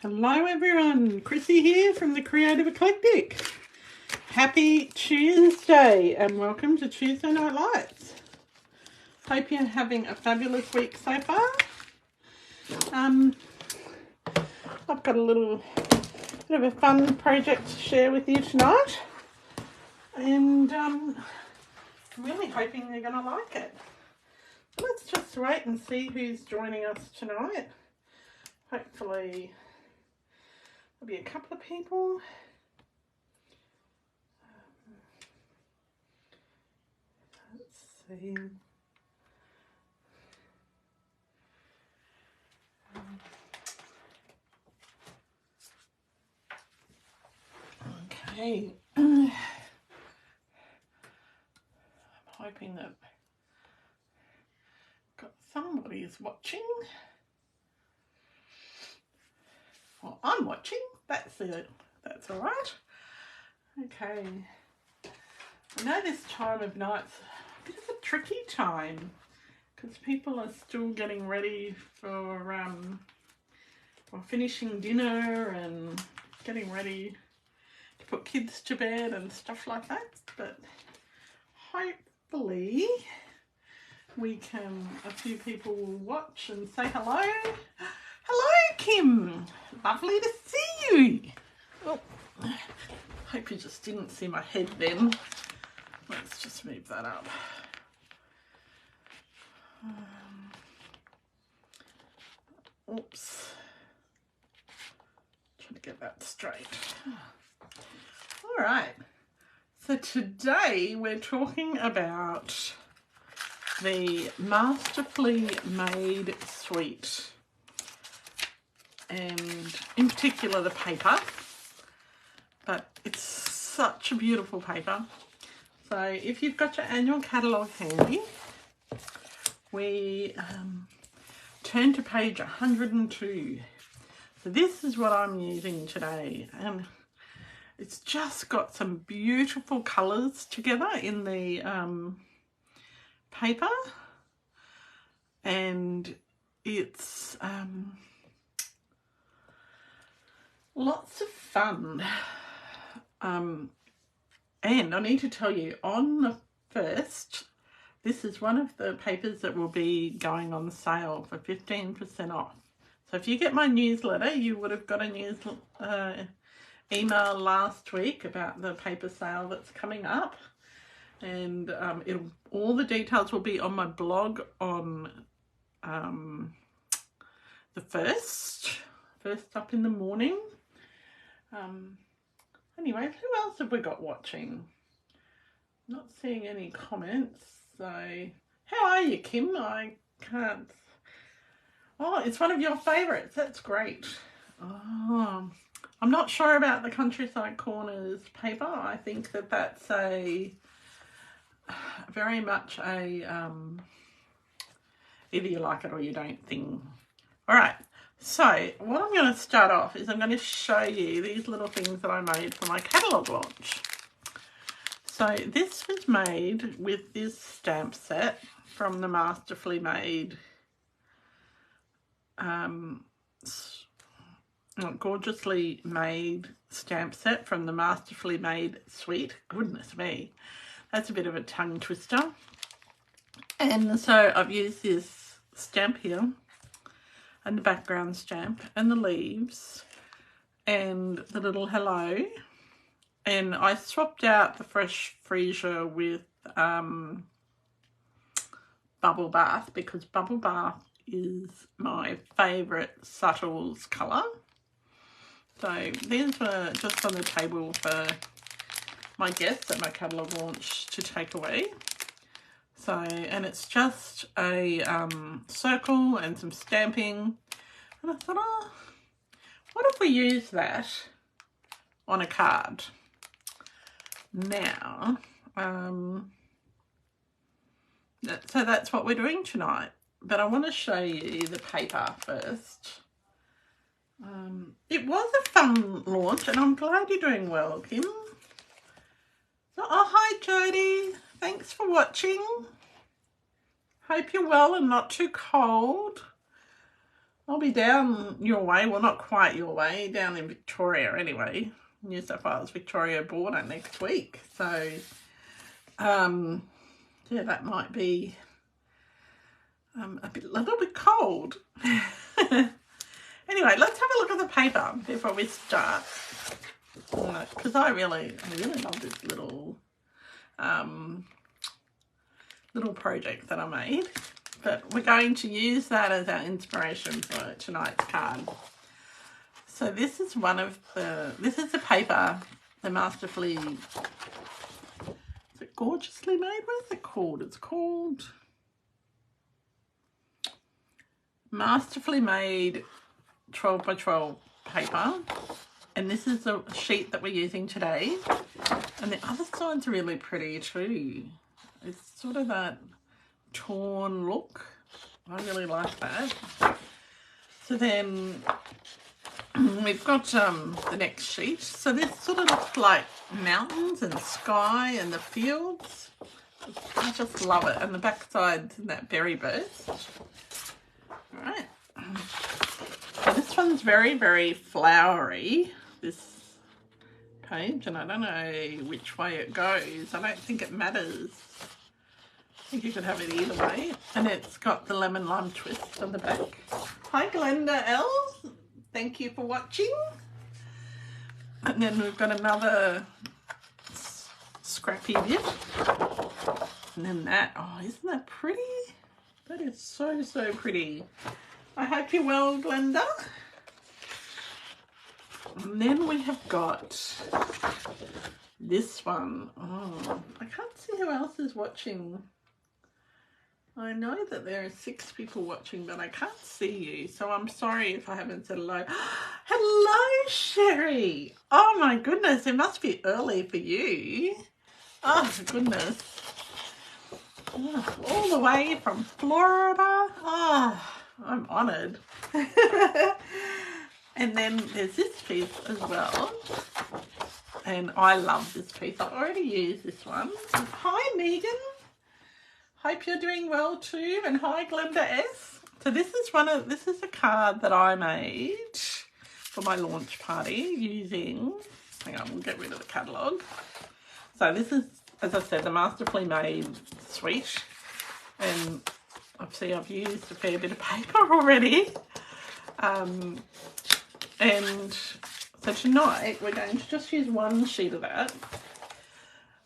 Hello everyone, Chrissy here from the Creative Eclectic. Happy Tuesday and welcome to Tuesday Night Lights. Hope you're having a fabulous week so far. I've got a little bit of a fun project to share with you tonight, and I'm really hoping you're going to like it. Let's just wait and see who's joining us tonight. Hopefully there'll be a couple of people. Let's see. Okay. I'm hoping that somebody is watching. Well, I'm watching. That's it. That's all right. Okay. I know this time of night's a bit of a tricky time because people are still getting ready for finishing dinner and getting ready to put kids to bed and stuff like that. But hopefully a few people will watch and say hello. Hello, Kim. Lovely to see you. Oh, hope you just didn't see my head then. Let's just move that up. Oops. Trying to get that straight. All right. So today we're talking about the Masterfully Made Suite, and in particular the paper, but it's such a beautiful paper. So if you've got your annual catalogue handy, we turn to page 102. So this is what I'm using today, and it's just got some beautiful colours together in the paper, and it's lots of fun. And I need to tell you, on the 1st, this is one of the papers that will be going on sale for 15% off. So if you get my newsletter, you would have got a email last week about the paper sale that's coming up. And all the details will be on my blog on the 1st up in the morning. Anyway, who else have we got watching? Not seeing any comments. So, how are you, Kim? I can't. Oh, it's one of your favourites. That's great. Oh, I'm not sure about the Countryside Corners paper. I think that that's very much a either you like it or you don't thing. All right. So what I'm going to start off is I'm going to show you these little things that I made for my catalogue launch. So this was made with this stamp set from the Masterfully Made, gorgeously made stamp set from the Masterfully Made Suite. Goodness me, that's a bit of a tongue twister. And so I've used this stamp here, and the background stamp, and the leaves, and the little hello. And I swapped out the Fresh Freesia with Bubble Bath, because Bubble Bath is my favourite Subtles colour. So these were just on the table for my guests at my catalogue launch to take away. So, and it's just a circle and some stamping. And I thought, oh, what if we use that on a card? Now, so that's what we're doing tonight. But I want to show you the paper first. It was a fun launch, and I'm glad you're doing well, Kim. So, oh, hi, Jodie. Thanks for watching. Hope you're well and not too cold. I'll be down your way, well not quite your way, down in Victoria anyway, New South Wales, Victoria border next week. So, yeah, that might be a little bit cold. Anyway, let's have a look at the paper before we start, because I really love this little project that I made. But we're going to use that as our inspiration for tonight's card. So this is this is the paper, the Masterfully, is it Gorgeously Made? What is it called? It's called Masterfully Made 12 by 12 paper. And this is the sheet that we're using today. And the other side's really pretty too. It's sort of that torn look. I really like that. So then we've got the next sheet. So this sort of looks like mountains and sky and the fields. I just love it. And the back side's in that berry burst. All right. So this one's very, very flowery, this page, and I don't know which way it goes. I don't think it matters. I think you could have it either way. And it's got the lemon lime twist on the back. Hi Glenda L, thank you for watching. And then we've got another scrappy bit. And then that, oh, isn't that pretty? That is so, so pretty. I hope you're well, Glenda. And then we have got this one. Oh, I can't see who else is watching. I know that there are 6 people watching, but I can't see you. So I'm sorry if I haven't said hello. Hello, Sherry. Oh my goodness, it must be early for you. Oh goodness. Oh, all the way from Florida. Oh, I'm honoured. And then there's this piece as well. And I love this piece. I already used this one. Hi, Megan. Hope you're doing well too. And hi, Glenda S. So this is a card that I made for my launch party using, hang on, we'll get rid of the catalogue. So this is, as I said, the Masterfully Made suite. And I've used a fair bit of paper already. And so tonight we're going to just use one sheet of that.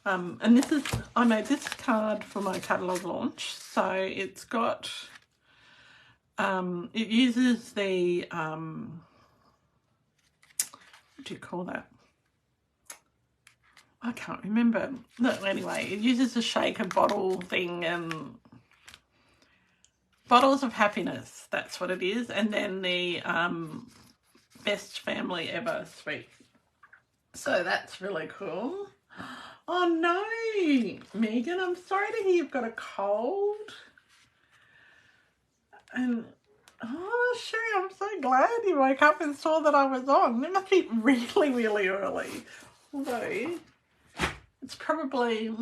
And this is, I made this card for my catalogue launch. So it's got, it uses the, what do you call that? I can't remember. No, anyway, it uses a shaker bottle thing and bottles of happiness. That's what it is. And then the best family ever suite. So that's really cool. Oh no, Megan, I'm sorry to hear you've got a cold. And oh, Sherry, I'm so glad you woke up and saw that I was on. It must be really, really early. Although it's probably,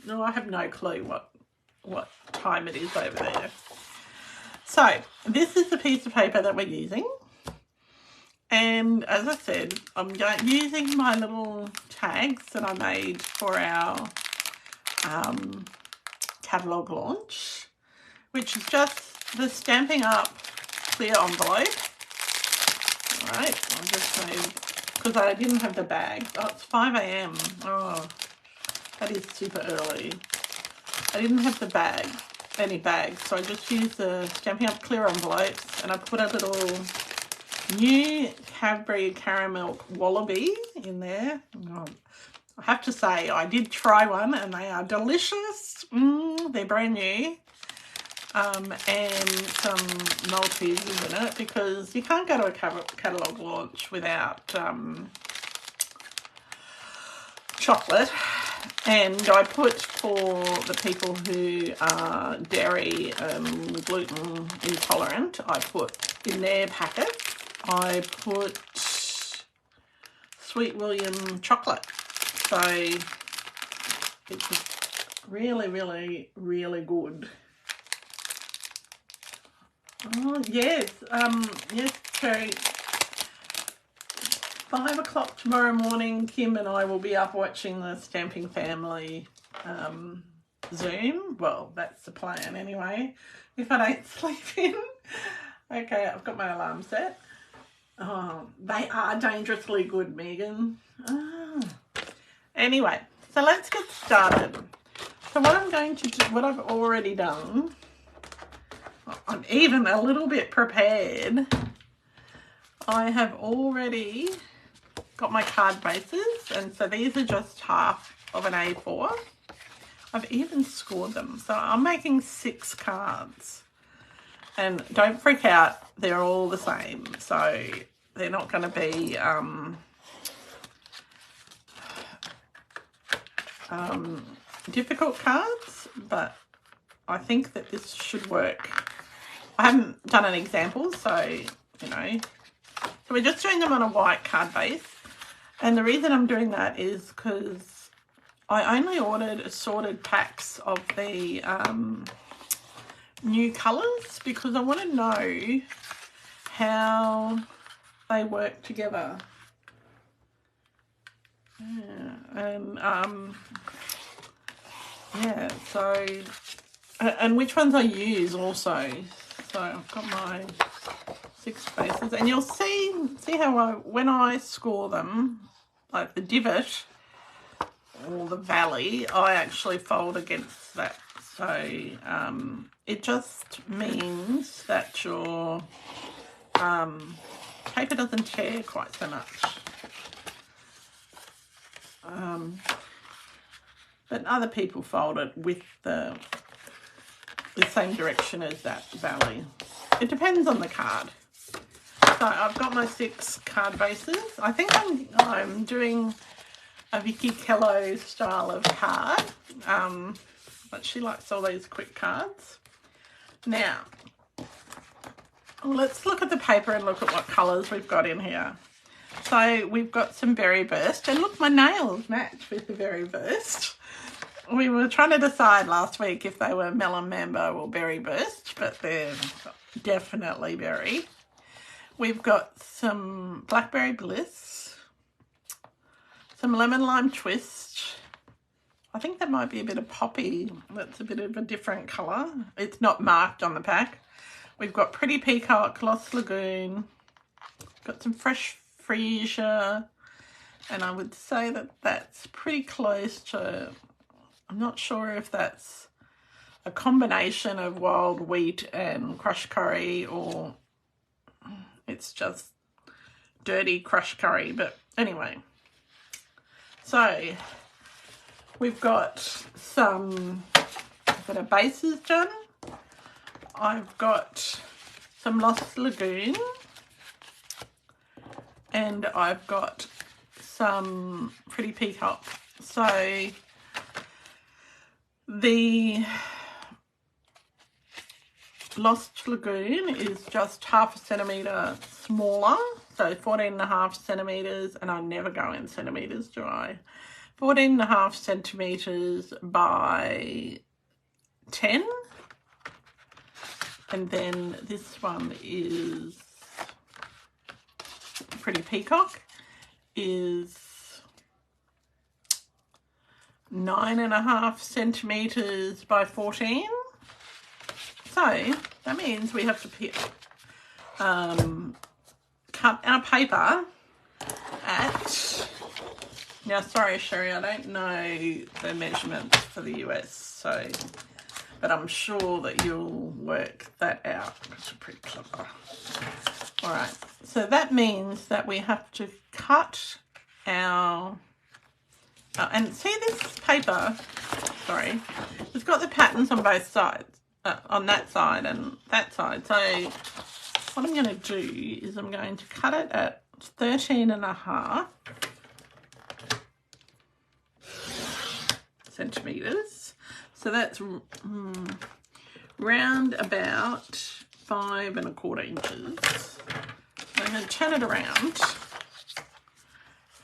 no, I have no clue what time it is over there. So this is the piece of paper that we're using. And as I said, I'm using my little tags that I made for our catalogue launch, which is just the Stampin' Up! Clear envelope. All right, I'll just move, because I didn't have the bag. Oh, it's 5 AM. Oh, that is super early. I didn't have the bag, any bags, so I just used the Stampin' Up! Clear envelopes, and I put a little new Cadbury Caramel Wallaby in there. Oh, I have to say, I did try one and they are delicious. They're brand new. And some Maltesers in it, because you can't go to a catalogue launch without chocolate. And I put, for the people who are dairy and gluten intolerant, I put in their packet, I put Sweet William chocolate. So it's really, really, really good. Oh, yes. Yes, Cherry. 5 o'clock tomorrow morning, Kim and I will be up watching the Stamping Family Zoom. Well, that's the plan anyway, if I don't sleep in. Okay, I've got my alarm set. Oh, they are dangerously good, Megan. Ah. Anyway, so let's get started. So what I'm going to do, what I've already done, I'm even a little bit prepared. I have already got my card bases, and so these are just half of an A4. I've even scored them. So I'm making 6 cards. And don't freak out, they're all the same. So they're not going to be difficult cards, but I think that this should work. I haven't done an example, so, you know. So we're just doing them on a white card base. And the reason I'm doing that is because I only ordered assorted packs of the new colours because I want to know how they work together. Yeah, and yeah, so, and which ones I use also. So I've got my 6 bases, and you'll see how when I score them, like the divot or the valley, I actually fold against that. So it just means that your paper doesn't tear quite so much. But other people fold it with the same direction as that valley. It depends on the card. So I've got my 6 card bases. I think I'm doing a Vicky Kello style of card, but she likes all these quick cards. Now, let's look at the paper and look at what colours we've got in here. So we've got some Berry Burst, and look, my nails match with the Berry Burst. We were trying to decide last week if they were Melon Mambo or Berry Burst, but they're definitely berry. We've got some Blackberry Bliss, some Lemon Lime Twist. I think that might be a bit of Poppy. That's a bit of a different colour. It's not marked on the pack. We've got Pretty Peacock, Lost Lagoon. Got some Fresh Freesia. And I would say that that's pretty close to, I'm not sure if that's a combination of wild wheat and crushed curry, or it's just dirty crushed curry. But anyway, so we've got some that are bases done. I've got some Lost Lagoon, and I've got some Pretty Peacock. So the Lost Lagoon is just 1/2 centimetre smaller, so 14.5 centimetres, and I never go in centimetres, do I? 14.5 centimetres by 10. And then this one is Pretty Peacock, is 9.5 centimetres by 14. So that means we have to cut our paper at, now sorry Sherry, I don't know the measurements for the US, so, but I'm sure that you'll work that out. It's pretty clever. All right, so that means that we have to cut our, and see this paper, sorry, it's got the patterns on both sides. On that side and that side. So what I'm going to do is I'm going to cut it at 13.5 centimetres. So that's round about 5.25 inches. So I'm going to turn it around,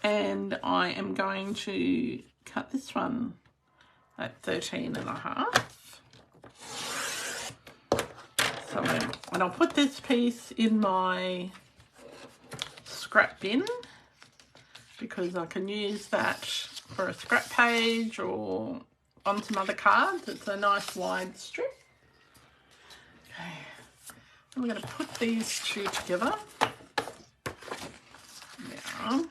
and I am going to cut this one at 13.5. So, and I'll put this piece in my scrap bin because I can use that for a scrap page or on some other cards. It's a nice wide strip. Okay, I'm going to put these two together. Yeah.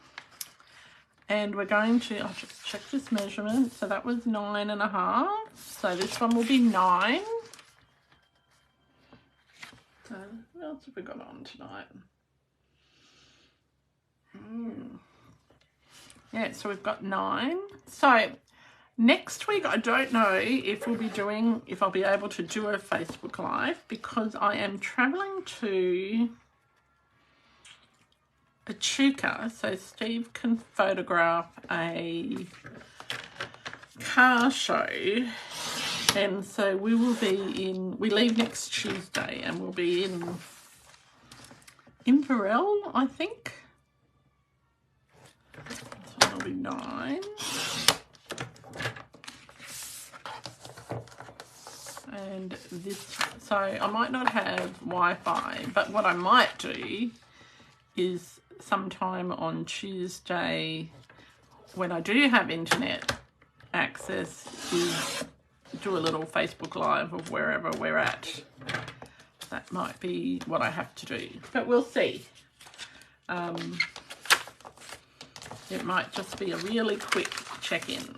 And we're going to, I'll just check this measurement. So that was 9.5. So this one will be 9. So what else have we got on tonight? Yeah, so we've got 9. So next week, I don't know if I'll be able to do a Facebook Live because I am traveling to Echuca, so Steve can photograph a car show, and so we leave next Tuesday and we'll be in Inverell, I think. So that'll be 9. And this, so I might not have Wi-Fi, but what I might do is sometime on Tuesday when I do have internet access is do a little Facebook Live of wherever we're at. That might be what I have to do, but we'll see. It might just be a really quick check-in.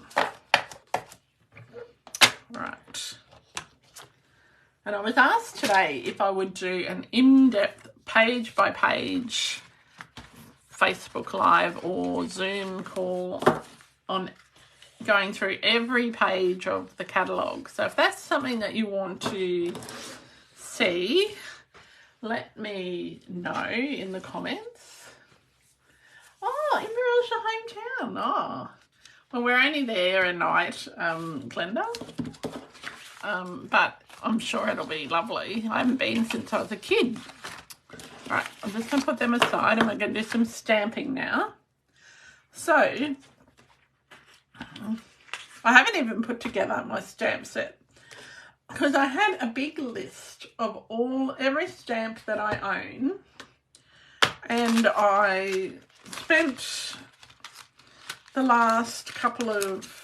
Right. And I was asked today if I would do an in-depth page-by-page Facebook Live or Zoom call on going through every page of the catalogue. So if that's something that you want to see, let me know in the comments. Oh, Inverell's your hometown. Oh, well, we're only there a night, Glenda. But I'm sure it'll be lovely. I haven't been since I was a kid. Right, I'm just going to put them aside and we're going to do some stamping now. So, I haven't even put together my stamp set because I had a big list of every stamp that I own, and I spent the last couple of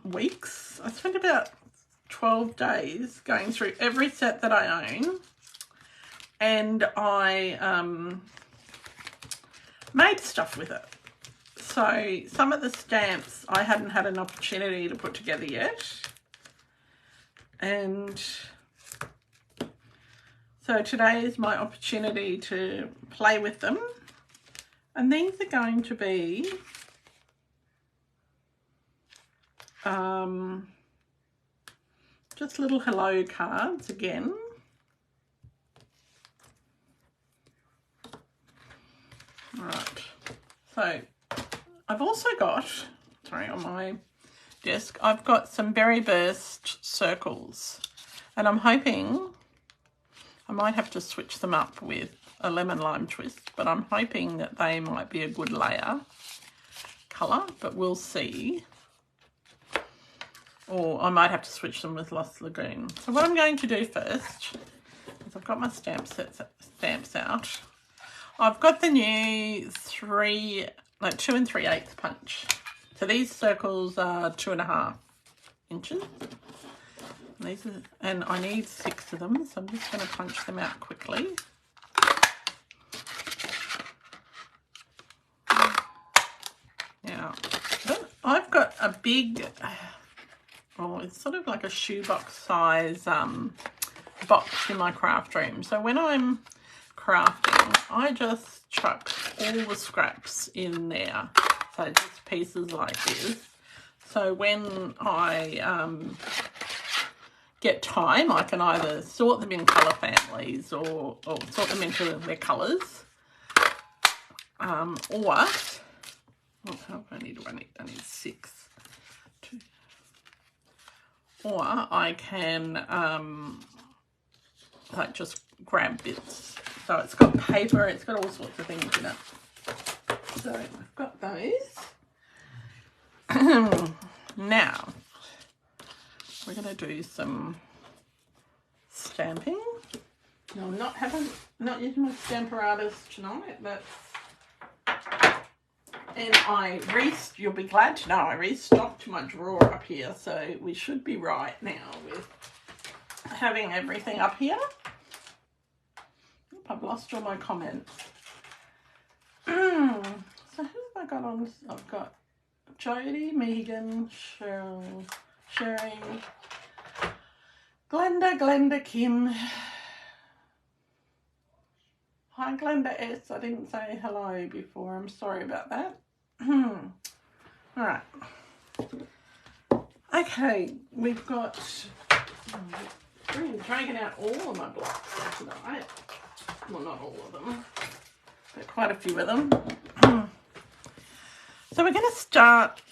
weeks, I spent about 12 days going through every set that I own, and I made stuff with it. So some of the stamps I hadn't had an opportunity to put together yet, and so today is my opportunity to play with them. And these are going to be just little hello cards again. Right, so I've also got, sorry, on my desk, I've got some Berry Burst circles, and I'm hoping I might have to switch them up with a lemon lime twist, but I'm hoping that they might be a good layer colour, but we'll see. Or I might have to switch them with Lost Lagoon. So what I'm going to do first is I've got my stamps out. I've got the new 2 3/8 punch. So these circles are 2.5 inches. And I need 6 of them, so I'm just going to punch them out quickly. Now, I've got a big, it's sort of like a shoebox size box in my craft room. So when I'm crafting, I just chuck all the scraps in there. So just pieces like this. So when I get time, I can either sort them in colour families or sort them into their colours. Or how many do I need? I need 6. 2. Or I can like just grab bits. So it's got paper, it's got all sorts of things in it. So I've got those. Now we're going to do some stamping. No, I'm not using my Stamparatus tonight. You'll be glad to know I restocked my drawer up here, so we should be right now with having everything up here. Oop, I've lost all my comments. So who have I got on? I've got Jodie, Megan, Cheryl, Sherry, Glenda, Kim. Hi Glenda S. I didn't say hello before. I'm sorry about that. Alright. Okay, we've got... I'm dragging out all of my blocks tonight. Well, not all of them, but quite a few of them. So we're going to start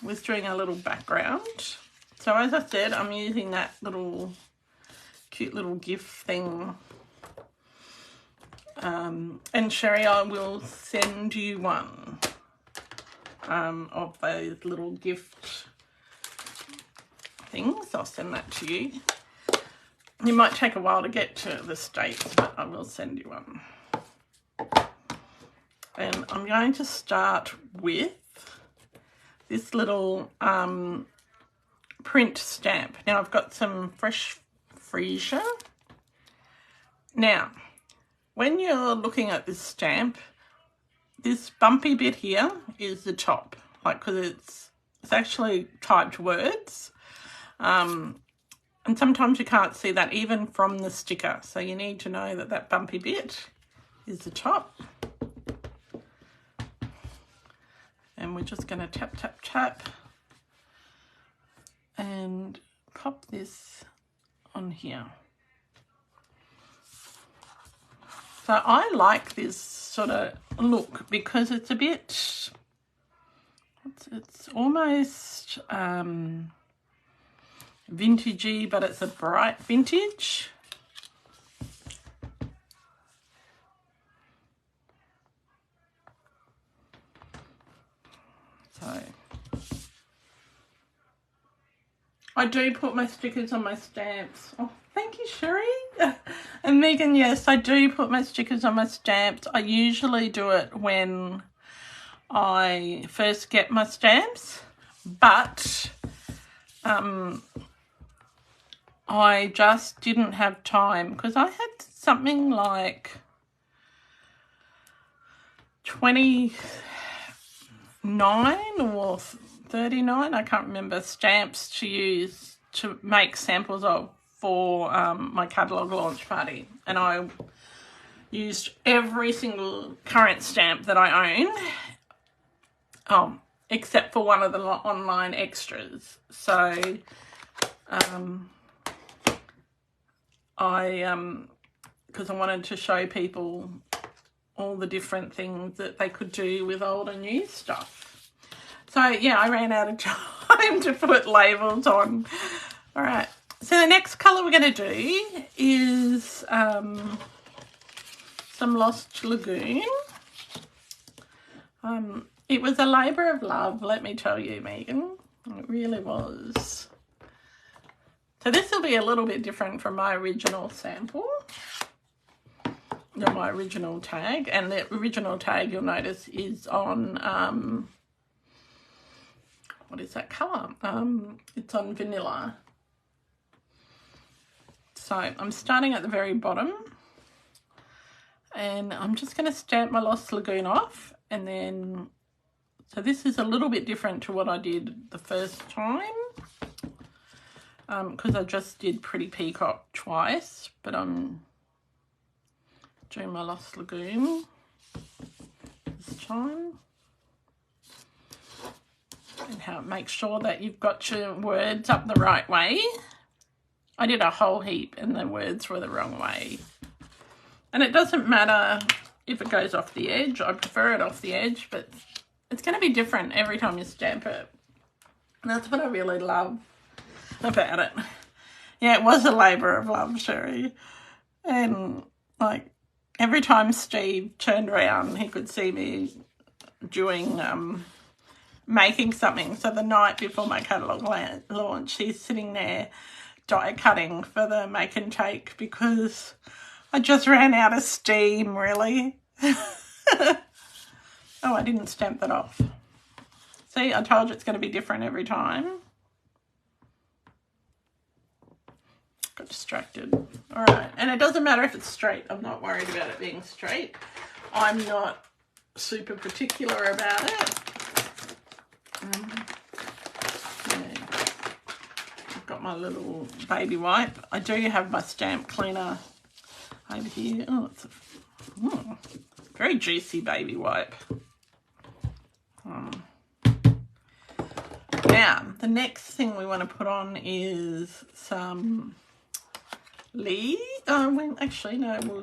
with doing a little background. So as I said, I'm using that little cute little GIF thing. And Sherry, I will send you one of those little gift things. I'll send that to you. You might take a while to get to the States, but I will send you one. And I'm going to start with this little print stamp. Now I've got some fresh freesia. Now, when you're looking at this stamp, this bumpy bit here is the top, like, because it's actually typed words. And sometimes you can't see that even from the sticker. So you need to know that that bumpy bit is the top. And we're just going to tap, tap, tap and pop this on here. So I like this sort of look because it's a bit, it's almost vintagey, but it's a bright vintage. So I do put my stickers on my stamps. Oh, thank you, Sherry. And Megan, yes, I do put my stickers on my stamps. I usually do it when I first get my stamps, but I just didn't have time because I had something like 29 or 39, I can't remember, stamps to use to make samples of for my catalogue launch party. And I used every single current stamp that I own, except for one of the online extras. So because I wanted to show people all the different things that they could do with old and new stuff. So yeah, I ran out of time to put labels on. All right, so the next colour we're going to do is some Lost Lagoon. It was a labour of love, let me tell you, Megan. It really was. So this will be a little bit different from my original sample, or my original tag. And the original tag, you'll notice, is on, what is that colour? It's on vanilla. So I'm starting at the very bottom. And I'm just going to stamp my Lost Lagoon off. And then, so this is a little bit different to what I did the first time. Because I just did Pretty Peacock twice, but I'm doing my Lost Lagoon this time. And how it makes sure that you've got your words up the right way. I did a whole heap and the words were the wrong way. And it doesn't matter if it goes off the edge. I prefer it off the edge, but it's going to be different every time you stamp it. And that's what I really love about it. Yeah, it was a labour of love, Sherry. And like every time Steve turned around, he could see me doing making something. So the night before my catalogue launch, he's sitting there die cutting for the make and take because I just ran out of steam, really. Oh, I didn't stamp that off. See, I told you it's going to be different every time. Got distracted. All right, and it doesn't matter if it's straight. I'm not worried about it being straight. I'm not super particular about it. I've got my little baby wipe. I do have my stamp cleaner over here. Oh, it's a very juicy baby wipe. Now, the next thing we want to put on is some leaves. Actually, no, we're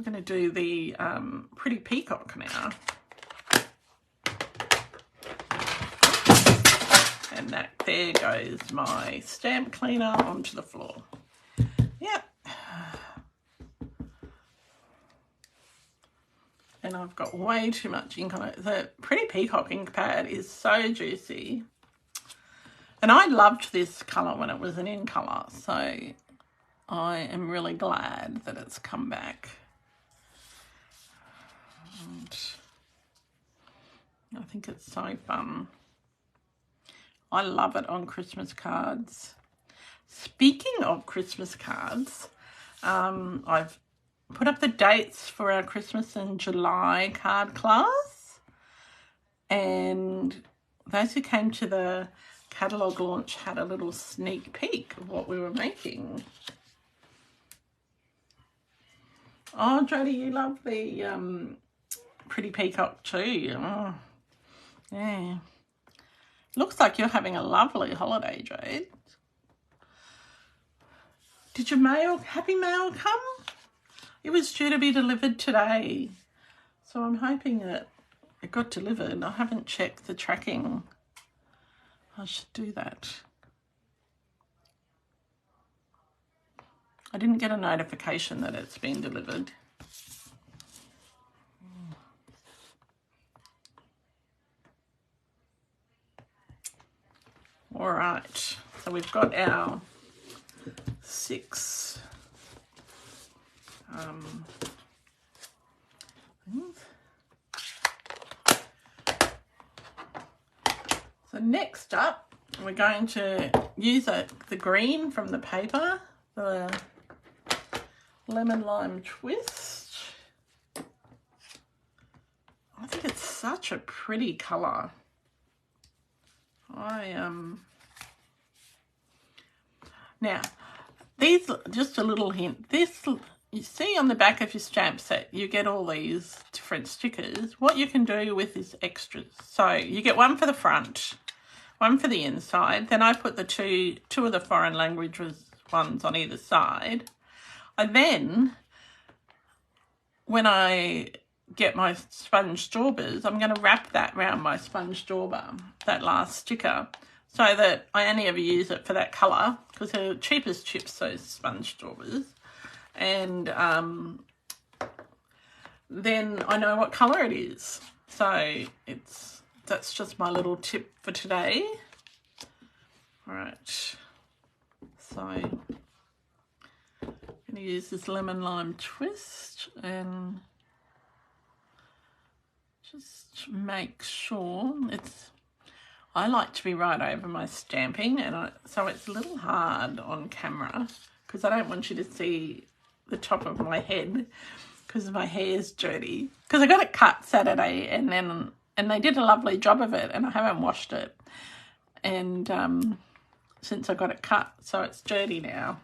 going to do the Pretty Peacock now. And there goes my stamp cleaner onto the floor. Yep. And I've got way too much ink on it. The Pretty Peacock ink pad is so juicy. And I loved this colour when it was an in colour, so I am really glad that it's come back. And I think it's so fun. I love it on Christmas cards. Speaking of Christmas cards, I've put up the dates for our Christmas in July card class, and those who came to the catalogue launch had a little sneak peek of what we were making. Oh, Jodie, you love the Pretty Peacock too. Oh, yeah. Looks like you're having a lovely holiday, Jade. Did your happy mail come? It was due to be delivered today, so I'm hoping that it got delivered. I haven't checked the tracking. I should do that. I didn't get a notification that it's been delivered. All right, so we've got our 6 things. So next up, we're going to use the green from the paper, the lemon lime twist. I think it's such a pretty colour. Now, these, just a little hint, this, you see on the back of your stamp set, you get all these different stickers. What you can do with is extras. So you get one for the front, one for the inside. Then I put the two of the foreign language ones on either side. Then, when I get my sponge daubers, I'm going to wrap that around my sponge dauber, that last sticker, so that I only ever use it for that colour, because they're cheap as chips, those sponge daubers. And then I know what colour it is. So that's just my little tip for today. All right. So I'm going to use this lemon lime twist and just make sure I like to be right over my stamping, and so it's a little hard on camera because I don't want you to see the top of my head because my hair's dirty. Because I got it cut Saturday and they did a lovely job of it, and I haven't washed it. And since I got it cut, so it's dirty now.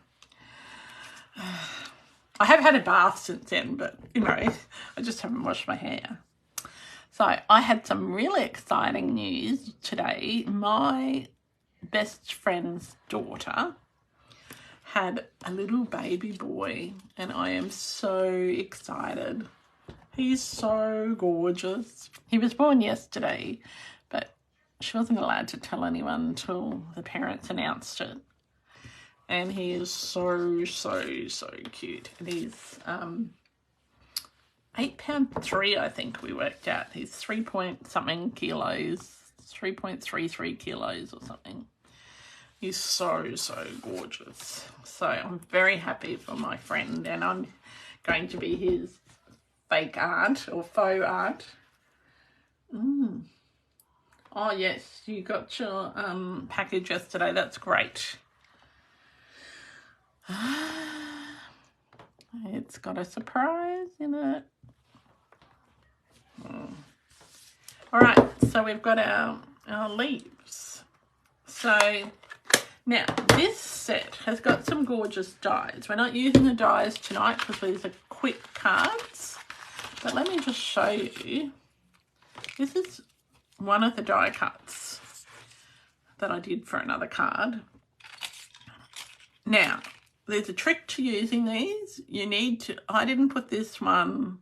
I have had a bath since then, but you know, I just haven't washed my hair. So I had some really exciting news today. My best friend's daughter had a little baby boy, and I am so excited. He's so gorgeous. He was born yesterday, but she wasn't allowed to tell anyone until the parents announced it. And he is so, so, so cute. And he's 8 pound 3, I think we worked out. He's 3 point something kilos, 3.33 kilos or something. is so, so gorgeous. So I'm very happy for my friend, and I'm going to be his fake aunt or faux aunt. Oh yes, you got your package yesterday. That's great. It's got a surprise in it. All right, so we've got our leaves. So now this set has got some gorgeous dies. We're not using the dies tonight because these are quick cards, but let me just show you. This is one of the die cuts that I did for another card. Now, there's a trick to using these. You need to, I didn't put this one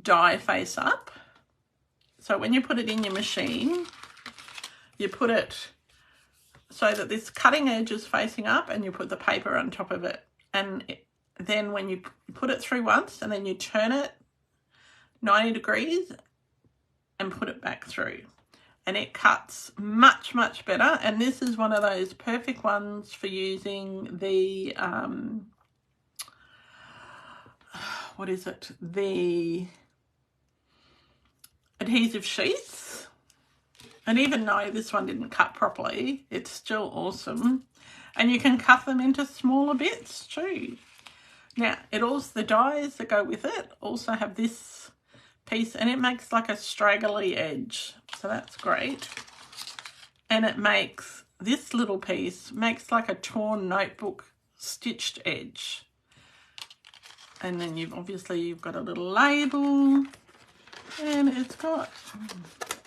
die face up. So when you put it in your machine, you put it so that this cutting edge is facing up, and you put the paper on top of it. And then when you put it through once, and then you turn it 90 degrees and put it back through, and it cuts much, much better. And this is one of those perfect ones for using the what is it, the adhesive sheets. And even though this one didn't cut properly, it's still awesome. And you can cut them into smaller bits too. Now, it also, the dies that go with it also have this piece, and it makes like a straggly edge. So that's great. And it makes, this little piece makes like a torn notebook stitched edge. And then you've got a little label, and it's got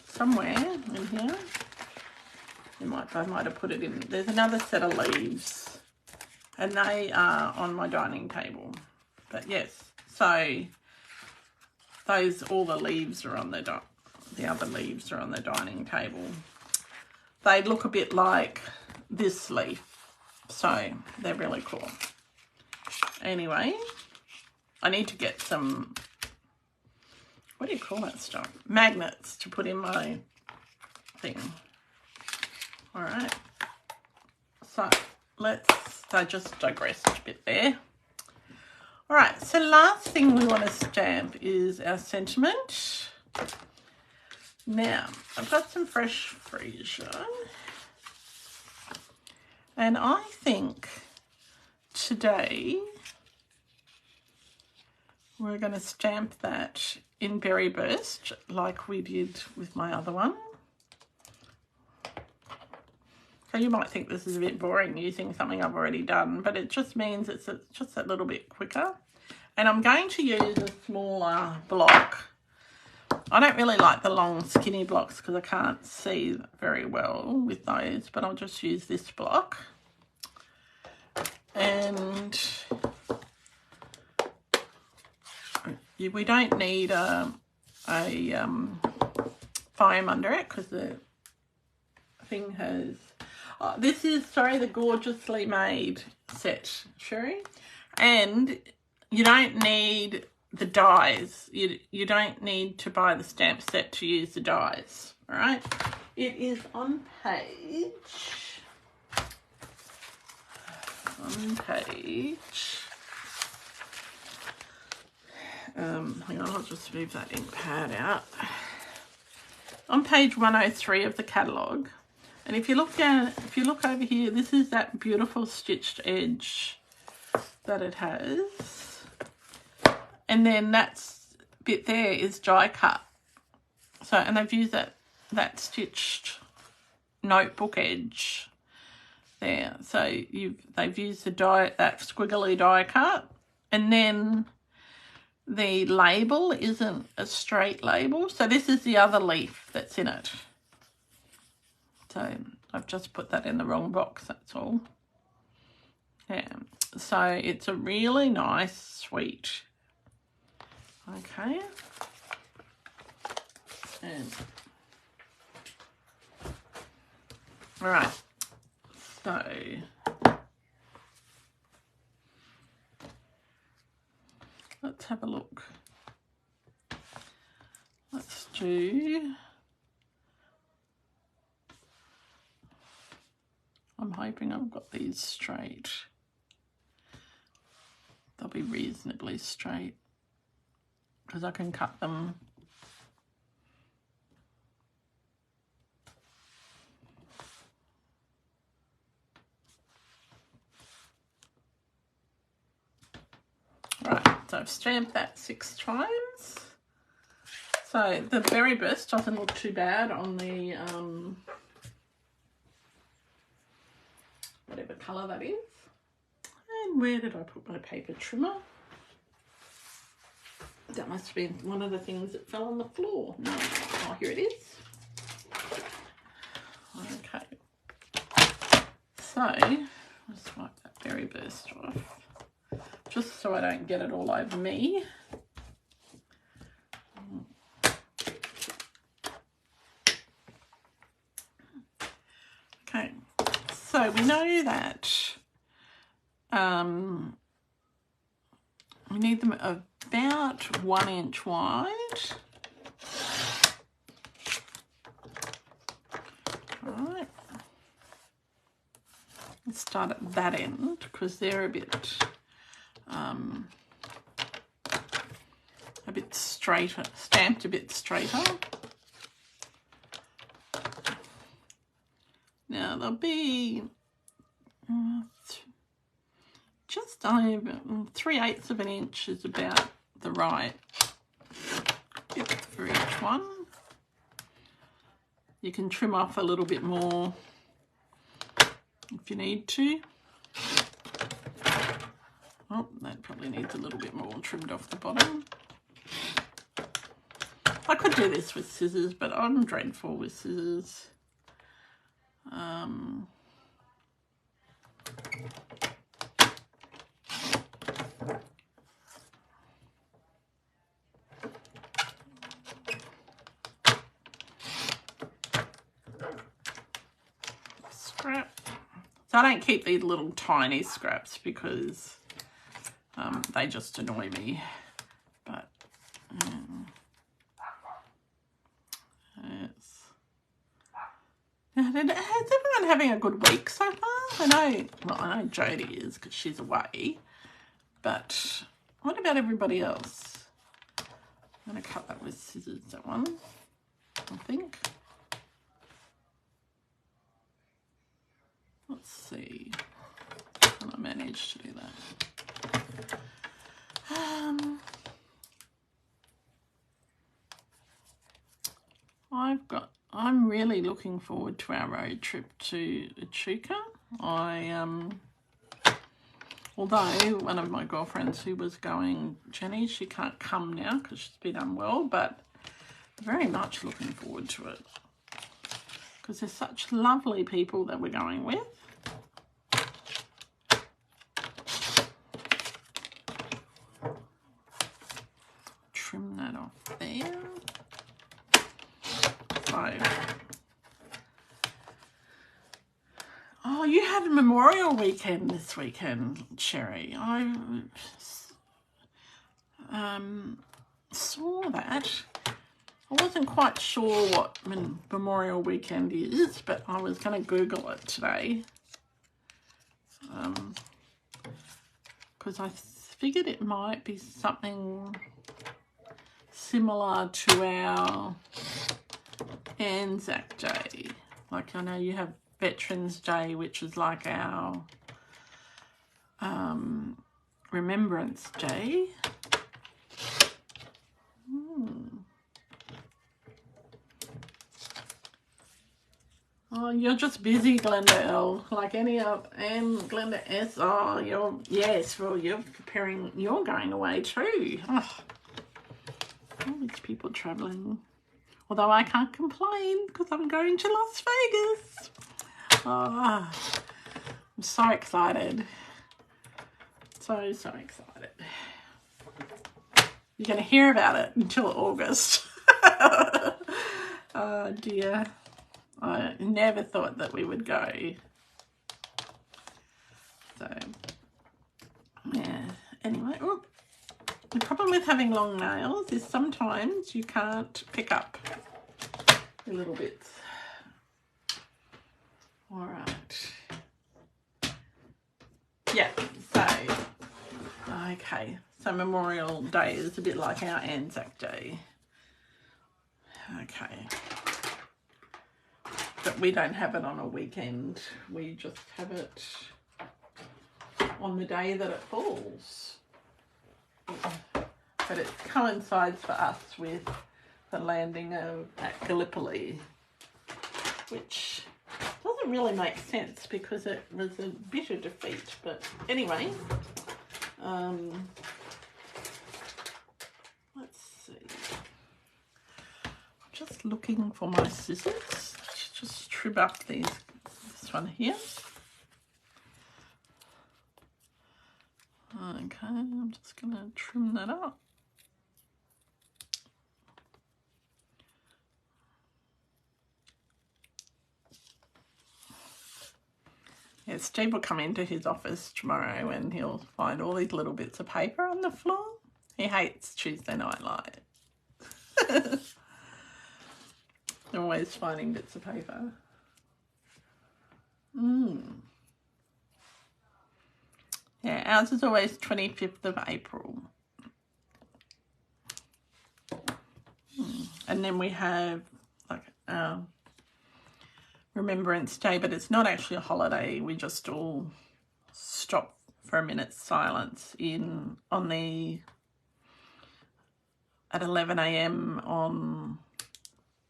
somewhere in here, I might have put it in, there's another set of leaves, and they are on my dining table. But yes, so all the leaves are on the other leaves are on the dining table. They look a bit like this leaf, so they're really cool. Anyway, I need to get some, what do you call that stuff? Magnets to put in my thing. All right. So I just digressed a bit there. All right. So last thing we want to stamp is our sentiment. Now, I've got some fresh freesia. And I think today we're going to stamp that in Berry Burst like we did with my other one. So you might think this is a bit boring using something I've already done, but it just means it's just a little bit quicker. And I'm going to use a smaller block. I don't really like the long skinny blocks because I can't see very well with those, but I'll just use this block. And we don't need a foam under it because the thing has... Oh, this is, sorry, the Gorgeously Made set, Sherry. And you don't need the dies. You don't need to buy the stamp set to use the dies, all right? It is on page... hang on, I'll just move that ink pad out. On page 103 of the catalogue, and if you look over here, this is that beautiful stitched edge that it has, and then that bit there is die cut. So, and they've used that stitched notebook edge there. So they've used the die, that squiggly die cut, and then the label isn't a straight label. So this is the other leaf that's in it. So I've just put that in the wrong box, that's all. Yeah, so it's a really nice sweet. Okay. And all right, so let's have a look. Let's do, I'm hoping I've got these straight. They'll be reasonably straight because I can cut them. Right, so I've stamped that 6 times. So the berry burst doesn't look too bad on the whatever colour that is. And where did I put my paper trimmer? That must have been one of the things that fell on the floor. No, oh, here it is. Okay. So, let's wipe that berry burst off. Just so I don't get it all over me. Okay, so we know that we need them about 1 inch wide. Right. Let's start at that end because they're a bit straighter, stamped a bit straighter. Now they'll be just over 3/8 of an inch is about the right width for each one. You can trim off a little bit more if you need to. Oh, that probably needs a little bit more trimmed off the bottom. I could do this with scissors, but I'm dreadful with scissors. Scrap. So I don't keep these little tiny scraps because they just annoy me. But has everyone having a good week so far? I know Jodie is because she's away. But what about everybody else? I'm going to cut that with scissors, that one, I think. Let's see. Can I manage to do that? I'm really looking forward to our road trip to Echuca. Although one of my girlfriends who was going, Jenny, she can't come now because she's been unwell, but very much looking forward to it because there's such lovely people that we're going with. Trim that off there. So, oh, you had a Memorial Weekend this weekend, Sherry. I saw that. I wasn't quite sure what Memorial Weekend is, but I was going to Google it today. Because I figured it might be something similar to our Anzac Day. Like, I know you have Veterans Day, which is like our Remembrance Day. Oh, you're just busy, Glenda L. Like any of, and Glenda S. Oh, you're preparing, you're going away too. Oh, all these people traveling. Although I can't complain because I'm going to Las Vegas. Oh, I'm so excited. So excited. You're going to hear about it until August. Oh dear. I never thought that we would go. So, yeah. Anyway, oh, the problem with having long nails is sometimes you can't pick up the little bits. All right. yeah, so, okay, so Memorial Day is a bit like our Anzac Day. Okay. But we don't have it on a weekend. We just have it on the day that it falls. But it coincides for us with the landing at Gallipoli, which doesn't really make sense because it was a bitter defeat. But anyway, let's see. I'm just looking for my scissors to just trim up this one here. Okay, I'm just going to trim that up. Yeah, Steve will come into his office tomorrow and he'll find all these little bits of paper on the floor. He hates Tuesday Night Live. They're always finding bits of paper. Yeah, ours is always 25th of April. And then we have like Remembrance Day, but it's not actually a holiday. We just all stop for a minute's silence at 11 a.m. on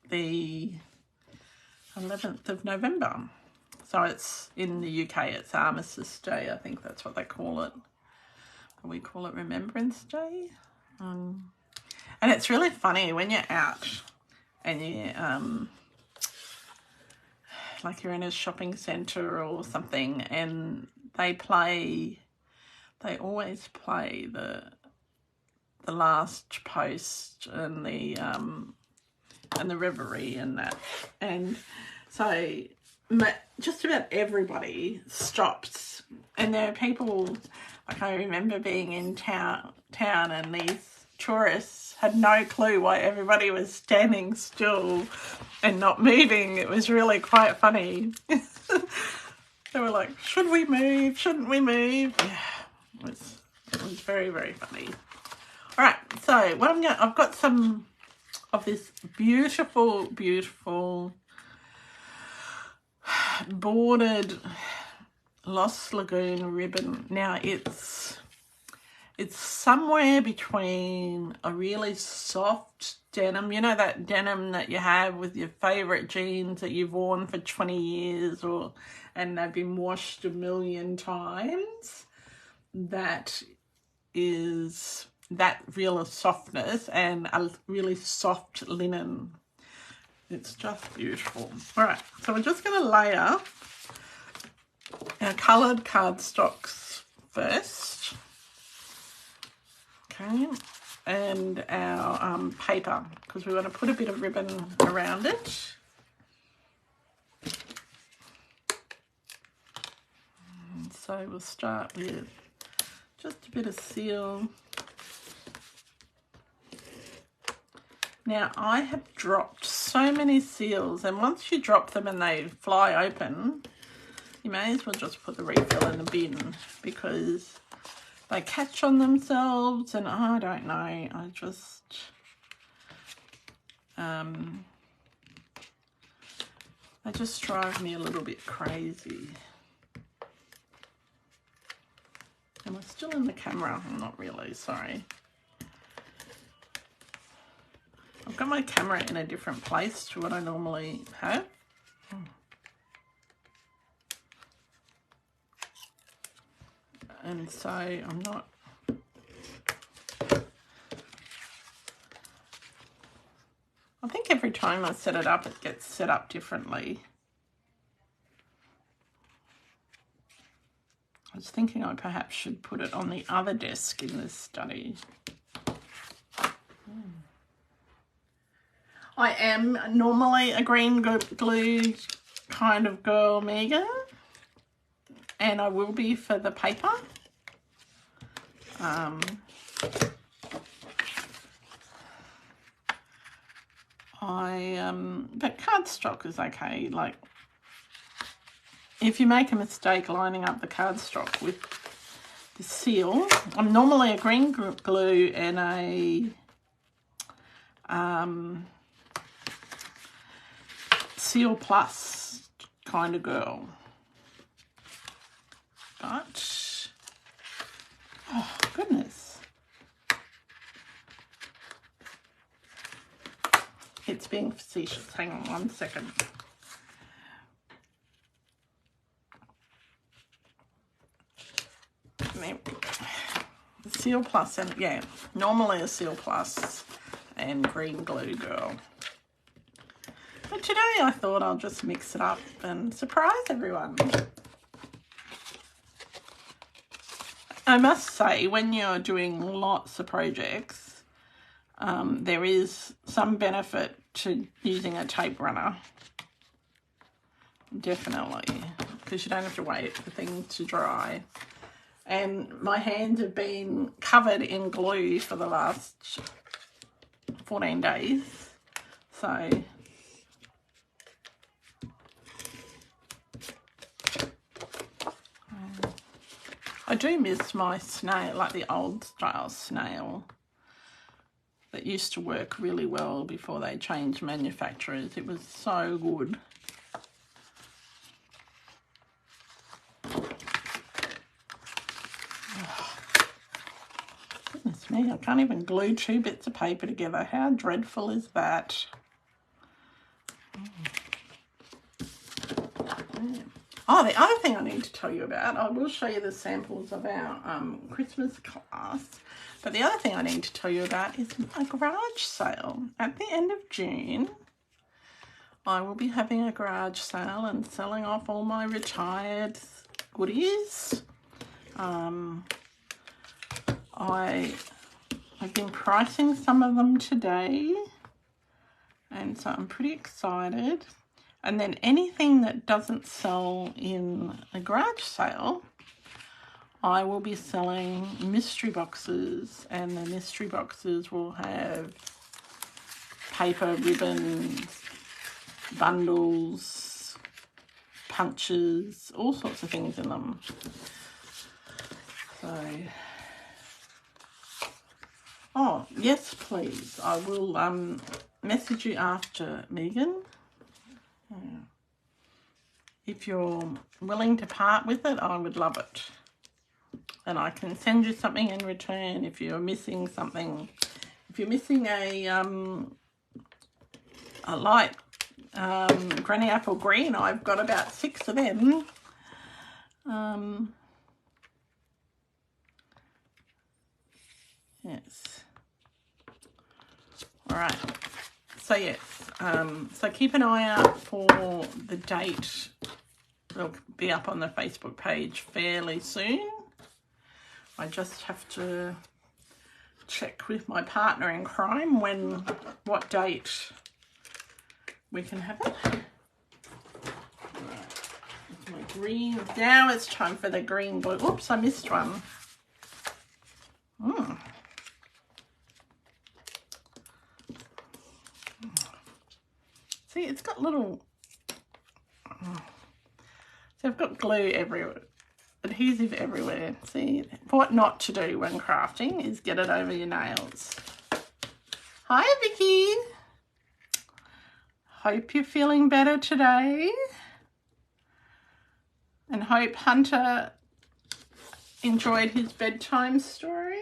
the 11th of November. So it's in the UK, it's Armistice Day, I think that's what they call it. We call it Remembrance Day. And it's really funny when you're out and you like you're in a shopping centre or something and they always play the Last Post and the Reverie and that. And so just about everybody stops, and there are people, like I remember being in town and these tourists had no clue why everybody was standing still and not moving. It was really quite funny. They were like, should we move? Shouldn't we move? Yeah, it was very, very funny. All right, so what I've got some of this beautiful, beautiful bordered Lost Lagoon ribbon. Now it's somewhere between a really soft denim, you know, that denim that you have with your favourite jeans that you've worn for 20 years and they've been washed a million times. That is that real softness, and a really soft linen. It's just beautiful. All right, so we're just going to layer our coloured cardstocks first. Okay, and our paper, because we want to put a bit of ribbon around it. And so we'll start with just a bit of seal. Now I have dropped so many seals, and once you drop them and they fly open, you may as well just put the refill in the bin, because they catch on themselves, and I don't know, I just they just drive me a little bit crazy. Am I still in the camera? I'm not really, sorry. I've got my camera in a different place to what I normally have. And so I'm not... I think every time I set it up, it gets set up differently. I was thinking I perhaps should put it on the other desk in this study. I am normally a green glue kind of girl, Megan, and I will be for the paper. But cardstock is okay. Like, if you make a mistake lining up the cardstock with seal. I'm normally a green glue and a Seal Plus kind of girl. But, oh goodness. It's being facetious. Hang on 1 second. The Seal Plus, and yeah, normally a Seal Plus and green glue girl. But today I thought I'll just mix it up and surprise everyone. I must say, when you're doing lots of projects, there is some benefit to using a tape runner. Definitely, because you don't have to wait for things to dry. And my hands have been covered in glue for the last 14 days. So I do miss my snail, like the old style snail that used to work really well before they changed manufacturers. It was so good. Goodness me, I can't even glue 2 bits of paper together. How dreadful is that? Oh, the other thing I need to tell you about, I will show you the samples of our Christmas class, but the other thing I need to tell you about is a garage sale. At the end of June, I will be having a garage sale and selling off all my retired goodies. I've been pricing some of them today, and so I'm pretty excited. And then anything that doesn't sell in a garage sale, I will be selling mystery boxes, and the mystery boxes will have paper, ribbons, bundles, punches, all sorts of things in them. So, oh, yes, please. I will message you after, Megan. If you're willing to part with it, I would love it. And I can send you something in return if you're missing something. If you're missing a light granny apple green, I've got about 6 of them. Yes. All right. So yes, so keep an eye out for the date. It'll be up on the Facebook page fairly soon. I just have to check with my partner in crime what date we can have it. Right. My green. Now it's time for the green glue. Oops, I missed one. See, it's got little, so I've got glue everywhere, adhesive everywhere. See, what not to do when crafting is get it over your nails. Hi, Vicky. Hope you're feeling better today. And hope Hunter enjoyed his bedtime story.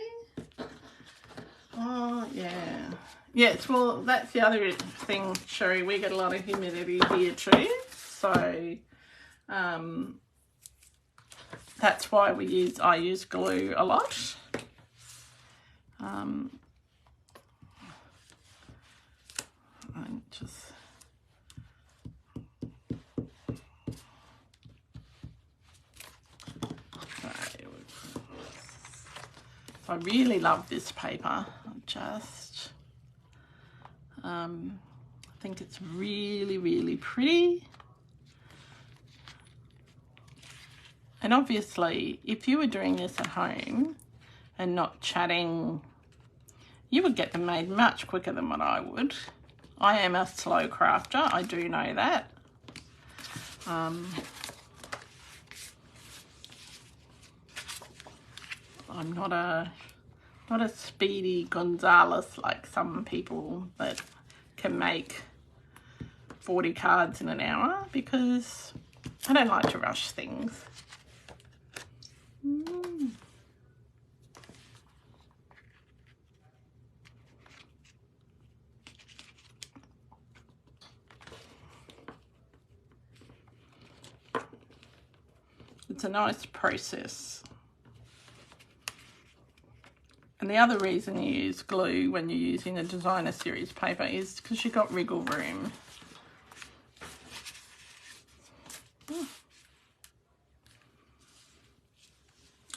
Oh, yeah. Yes, well, that's the other thing, Sherry. We get a lot of humidity here too, so that's why I use glue a lot. And just I really love this paper. I think it's really, really pretty. And obviously, if you were doing this at home and not chatting, you would get them made much quicker than what I would. I am a slow crafter, I do know that. I'm not a Speedy Gonzales like some people that can make 40 cards in an hour, because I don't like to rush things. It's a nice process. And the other reason you use glue when you're using a designer series paper is because you've got wriggle room.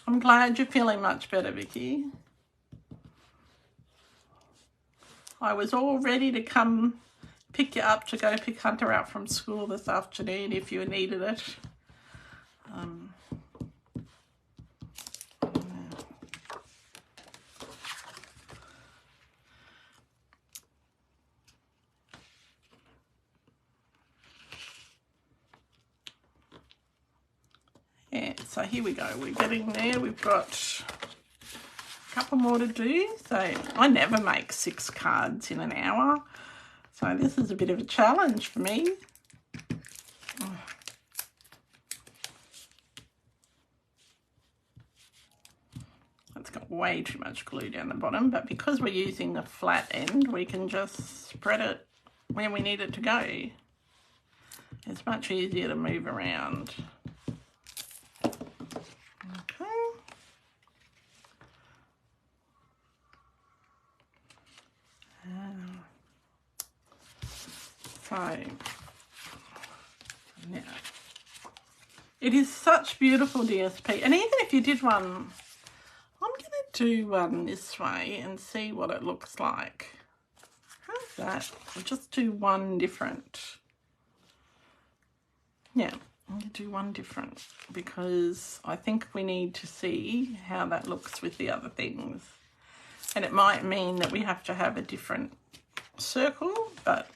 I'm glad you're feeling much better, Vicky. I was all ready to come pick you up to go pick Hunter up from school this afternoon if you needed it. Yeah, so here we go. We're getting there. We've got a couple more to do. So I never make 6 cards in an hour. So this is a bit of a challenge for me. It's got way too much glue down the bottom, but because we're using the flat end, we can just spread it where we need it to go. It's much easier to move around. So now it is such beautiful DSP, and even if you did one, I'm going to do one this way and see what it looks like. How's that? I'll just do one different. Yeah, I'm going to do one different because I think we need to see how that looks with the other things, and it might mean that we have to have a different circle, but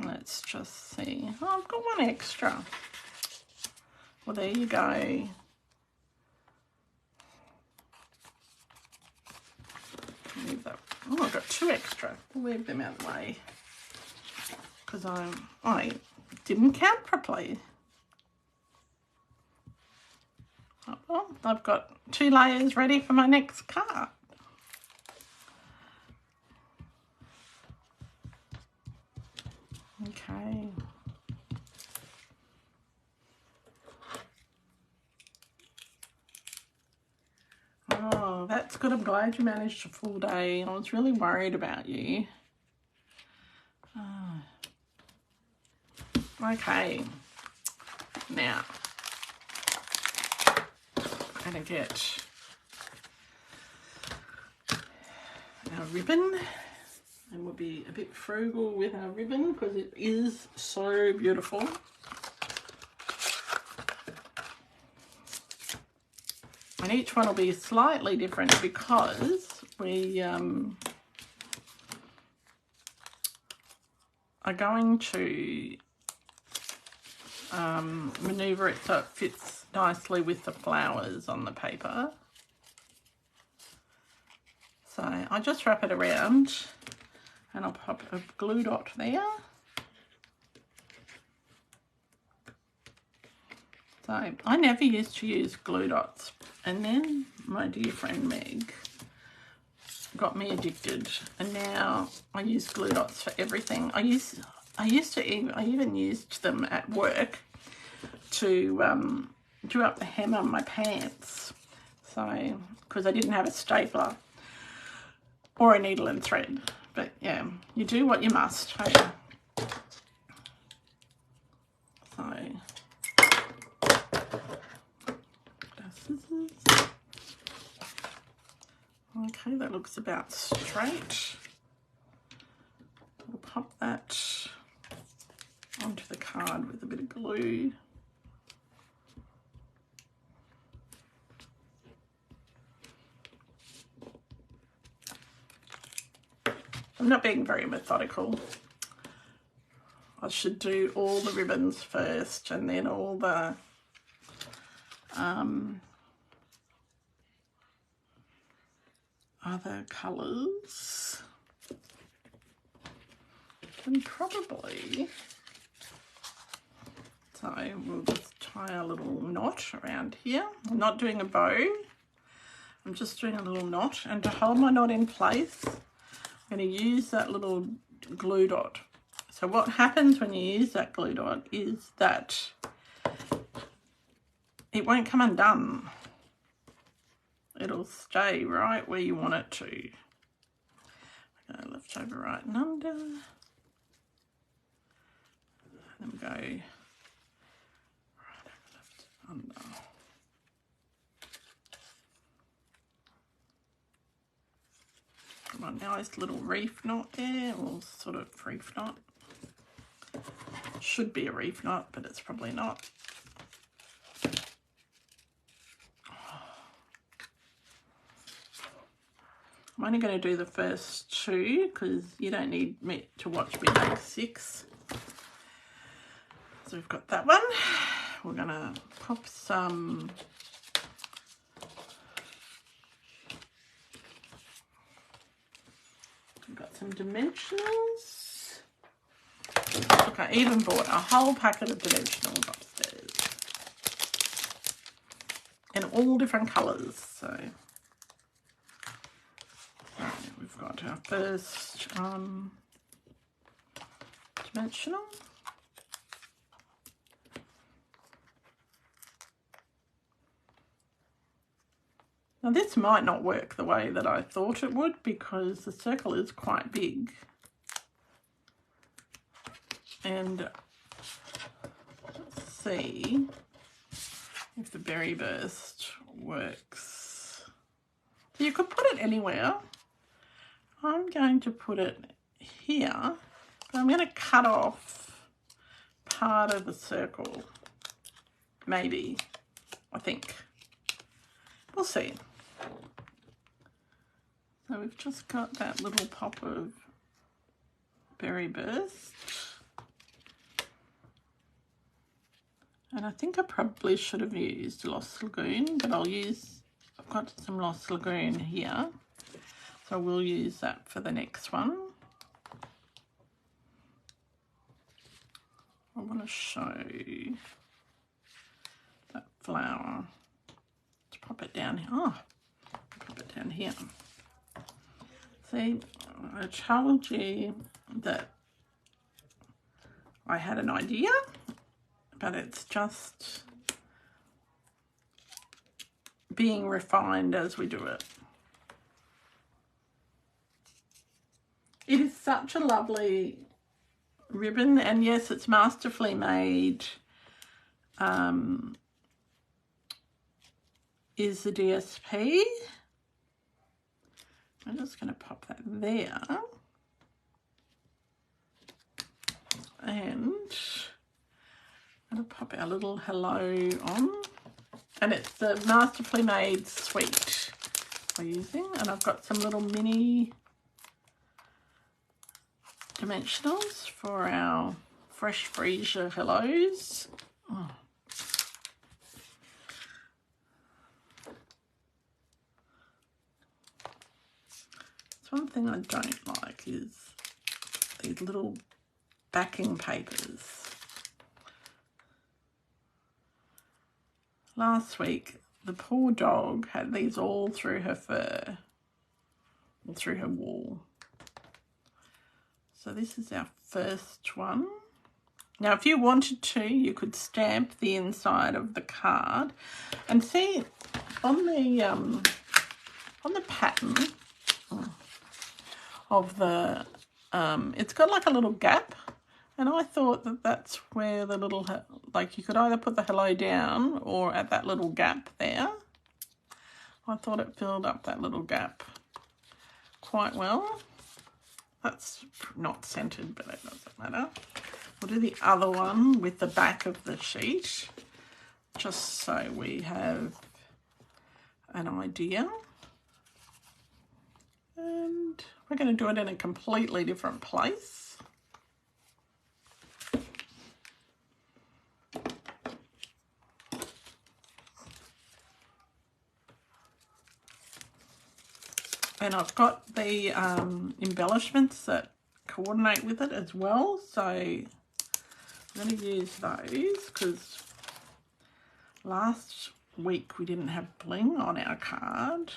let's just see. Oh, I've got one extra. Well, there you go. Move that. Oh, I've got 2 extra. I'll leave them out of the way because I didn't count properly. Oh, well, I've got 2 layers ready for my next card. Okay. Oh, that's good. I'm glad you managed a full day. I was really worried about you. Oh. Okay. Now, I'm going to get our ribbon. And we'll be a bit frugal with our ribbon because it is so beautiful. And each one will be slightly different because we are going to manoeuvre it so it fits nicely with the flowers on the paper. So I just wrap it around. And I'll pop a glue dot there. So I never used to use glue dots, and then my dear friend Meg got me addicted, and now I use glue dots for everything. I even used them at work to do up the hem on my pants. So because I didn't have a stapler or a needle and thread. But yeah, you do what you must. Hey? So, scissors. Okay, that looks about straight. We'll pop that onto the card with a bit of glue. I'm not being very methodical. I should do all the ribbons first and then all the other colours. And probably, so we'll just tie a little knot around here. I'm not doing a bow, I'm just doing a little knot. And to hold my knot in place, I'm going to use that little glue dot. So what happens when you use that glue dot is that it won't come undone. It'll stay right where you want it to. Go left over, right and under. And then go right over, left, under. Come on, nice little reef knot there, or sort of reef knot. Should be a reef knot, but it's probably not. I'm only going to do the first two because you don't need me to watch me make 6. So we've got that one. We're going to pop some we've got some dimensionals. Look, I even bought a whole packet of dimensionals upstairs in all different colours. So we've got our first dimensional. Now this might not work the way that I thought it would because the circle is quite big. And let's see if the berry burst works. So you could put it anywhere. I'm going to put it here, but I'm going to cut off part of the circle. Maybe, I think. We'll see. So we've just got that little pop of berry burst. And I think I probably should have used Lost Lagoon, but I've got some Lost Lagoon here. So we'll use that for the next one. I want to show that flower. Let's pop it down here. Oh, pop it down here. See, I told you that I had an idea, but it's just being refined as we do it. It is such a lovely ribbon, and yes, it's masterfully made. Is the DSP. I'm just going to pop that there. And I'm going to pop our little hello on. And it's the masterfully made suite we're using. And I've got some little mini dimensionals for our fresh freesia hellos. Oh. One thing I don't like is these little backing papers. Last week, the poor dog had these all through her fur, all through her wool. So this is our first one. Now, if you wanted to, you could stamp the inside of the card, and see on the pattern of the it's got like a little gap, and I thought that that's where the little, like, you could either put the hello down or at that little gap there. I thought it filled up that little gap quite well. That's not centered, but it doesn't matter. We'll do the other one with the back of the sheet, just so we have an idea. And we're going to do it in a completely different place. And I've got the embellishments that coordinate with it as well. So I'm going to use those because last week we didn't have bling on our card.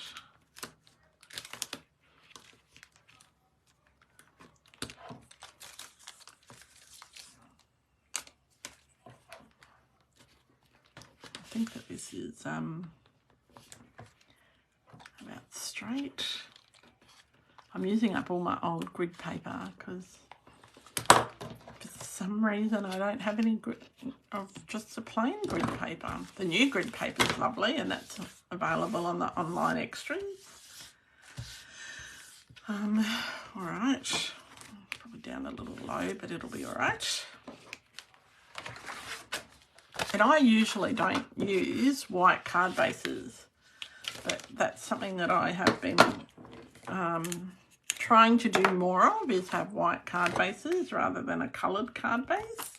I think that this is about straight. I'm using up all my old grid paper because for some reason I don't have any grid of just the plain grid paper. The new grid paper is lovely and that's available on the online extras. All right, probably down a little low, but it'll be all right. And I usually don't use white card bases, but that's something that I have been trying to do more of, is have white card bases rather than a coloured card base.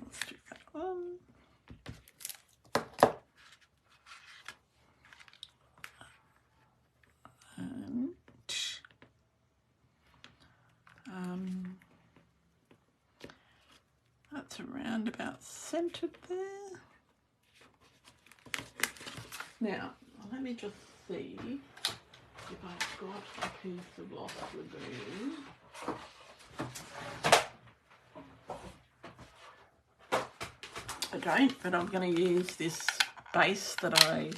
Let's do that one. And that's around about centred there. Now, let me just see if I've got a piece of lost lagoon. I don't, but I'm going to use this base that I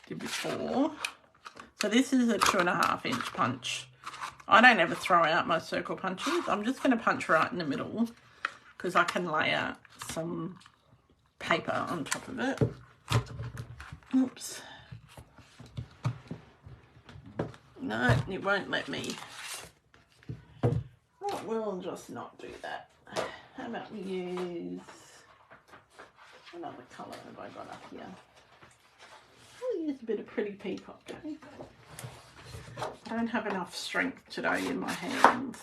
did before. So this is a 2.5 inch punch. I don't ever throw out my circle punches. I'm just going to punch right in the middle because I can lay out some paper on top of it. Oops. No, it won't let me. Oh, we'll just not do that. How about we use another colour have I got up here? I'll use a bit of Pretty Peacock. Okay? I don't have enough strength today in my hands.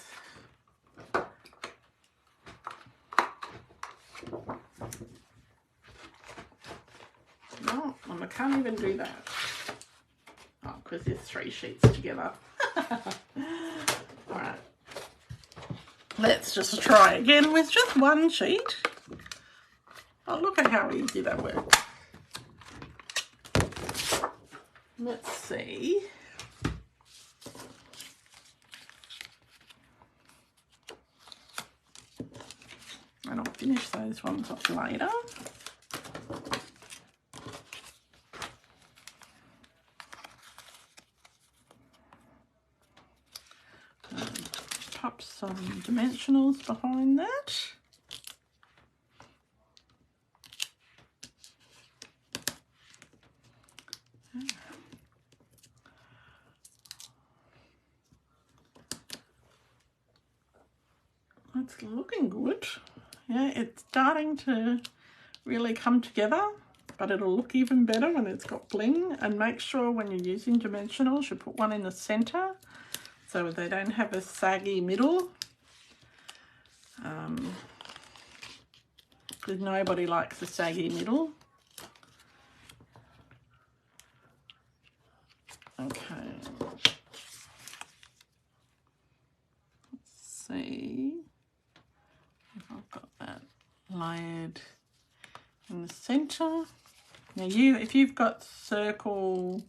No, I can't even do that. Oh, because there's 3 sheets together. Alright. Let's just try again with just 1 sheet. Oh, look at how easy that works. Let's see. And I'll finish those ones off later. Pop some dimensionals behind that. That's looking good. Yeah, it's starting to really come together, but it'll look even better when it's got bling. And make sure when you're using dimensionals, you put one in the center so they don't have a saggy middle. Because nobody likes a saggy middle. Okay. Let's see if I've got that layered in the center. Now if you've got circle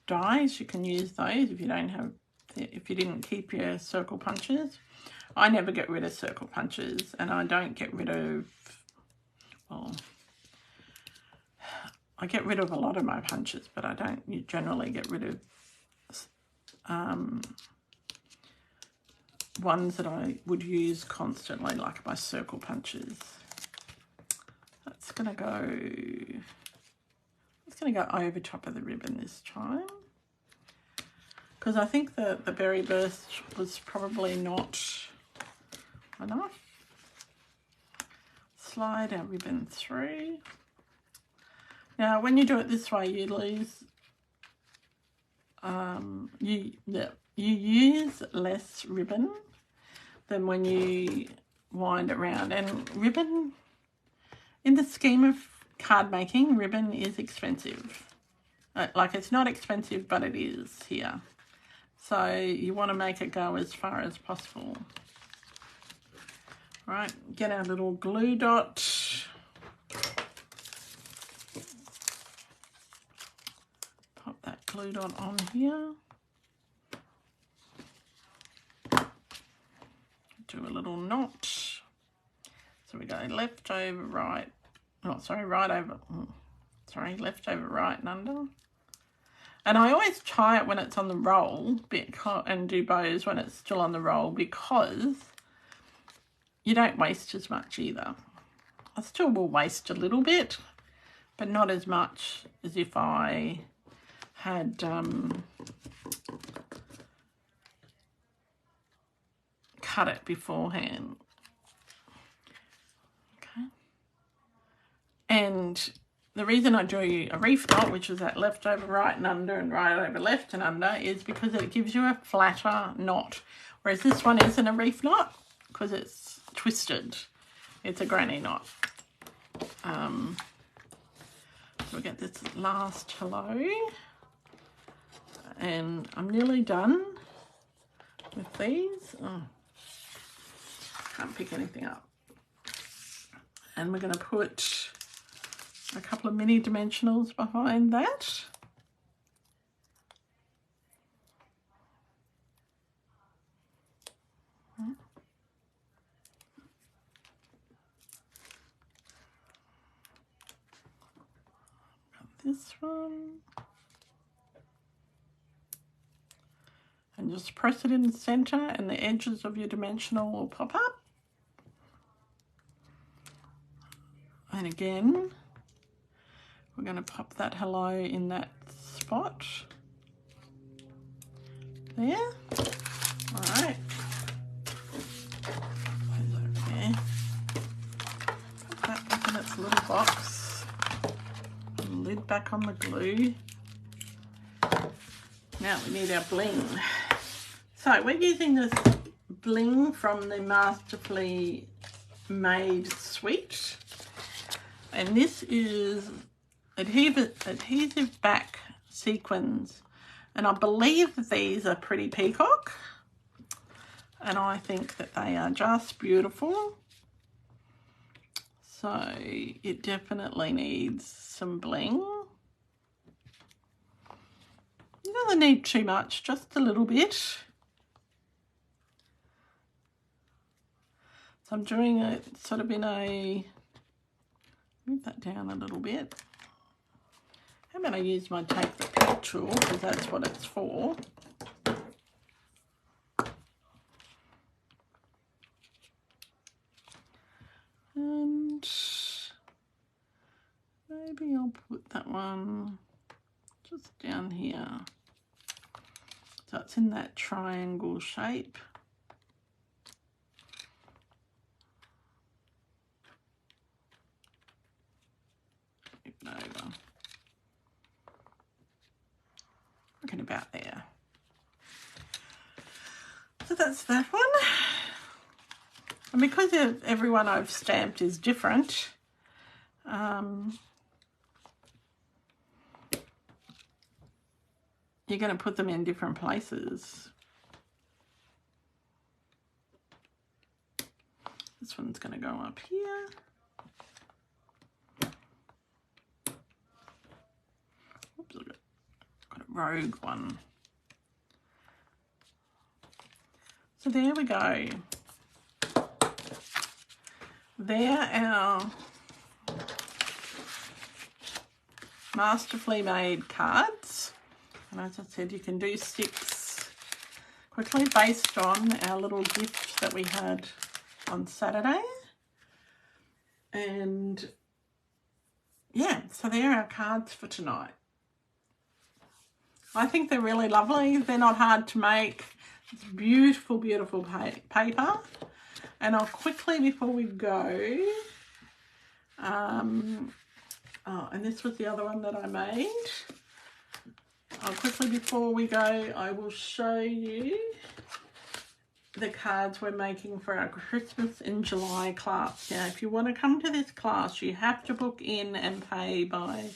dies, you can use those. If you didn't keep your circle punches, I never get rid of circle punches, and I don't get rid of, well, I get rid of a lot of my punches, but I don't generally get rid of ones that I would use constantly, like my circle punches. That's gonna go over top of the ribbon this time, because I think the berry burst was probably not enough. Slide our ribbon through. Now when you do it this way, you lose you use less ribbon than when you wind it around, and ribbon in the scheme of card making, ribbon is expensive. Like, it's not expensive, but it is here. So you want to make it go as far as possible. Right, get our little glue dot. Pop that glue dot on here. Do a little knot. So we go left over right. Oh, sorry, right over. Sorry, left over right and under. And I always try it when it's on the roll and do bows when it's still on the roll, because you don't waste as much either. I still will waste a little bit, but not as much as if I had cut it beforehand. Okay. And the reason I do a reef knot, which is that left over right and under and right over left and under, is because it gives you a flatter knot. Whereas this one isn't a reef knot because it's twisted. It's a granny knot. So we get this last hello. And I'm nearly done with these. Oh, can't pick anything up. And we're going to put a couple of mini dimensionals behind that. This one. And just press it in the center and the edges of your dimensional will pop up. And again, we're going to pop that hello in that spot. There. All right. Those over there. Put that back in its little box. Put the lid back on the glue. Now we need our bling. So we're using this bling from the Masterfully Made Suite. And this is adhesive back sequins. And I believe that these are Pretty Peacock. And I think that they are just beautiful. So it definitely needs some bling. It doesn't need too much, just a little bit. So I'm doing it sort of in a, move that down a little bit. How about I use my take the pick tool, because that's what it's for. And maybe I'll put that one just down here. So it's in that triangle shape. Over. Looking about there. So that's that one. And because everyone I've stamped is different, you're going to put them in different places. This one's going to go up here. Oops, I've got a rogue one. So there we go. There our Masterfully Made cards. And as I said, you can do 6 quickly based on our little gift that we had on Saturday. And yeah, so they're our cards for tonight. I think they're really lovely. They're not hard to make. It's beautiful, beautiful paper. And I'll quickly, before we go, oh, and this was the other one that I made. Quickly before we go, I will show you the cards we're making for our Christmas in July class. Now, if you want to come to this class, you have to book in and pay by